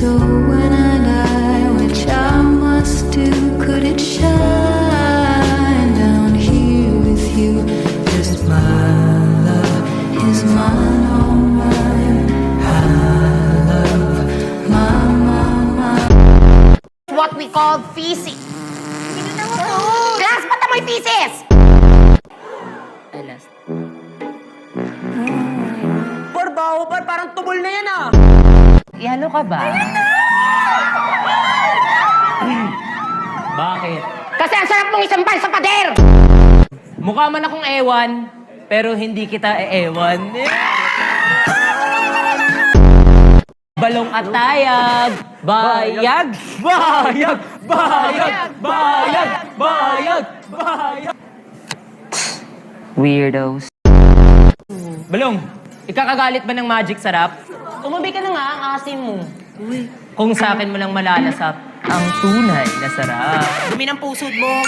So when I die, which I must do, could it shine down here with you? 'Cause my love is mine, all mine. I love my. What we call feces. Glass, ba't amoy feces? Alas. Par, baho par, parang tubol na yan ah. Ano ka ba? Bakit? Kasi ang sarap mong isampal sa pader! Mukha man akong ewan, pero hindi kita ewan. Balong at tayag, bayag, bayag, bayag, bayag, bayag, bayag. Weirdos. Balong, ikakagalit ba ng magic sarap? Tumabi ka na nga, ang asim mo. Uy. Kung sa akin mo lang malalasap, ang tunay na sarap. Dumi ng pusod mo.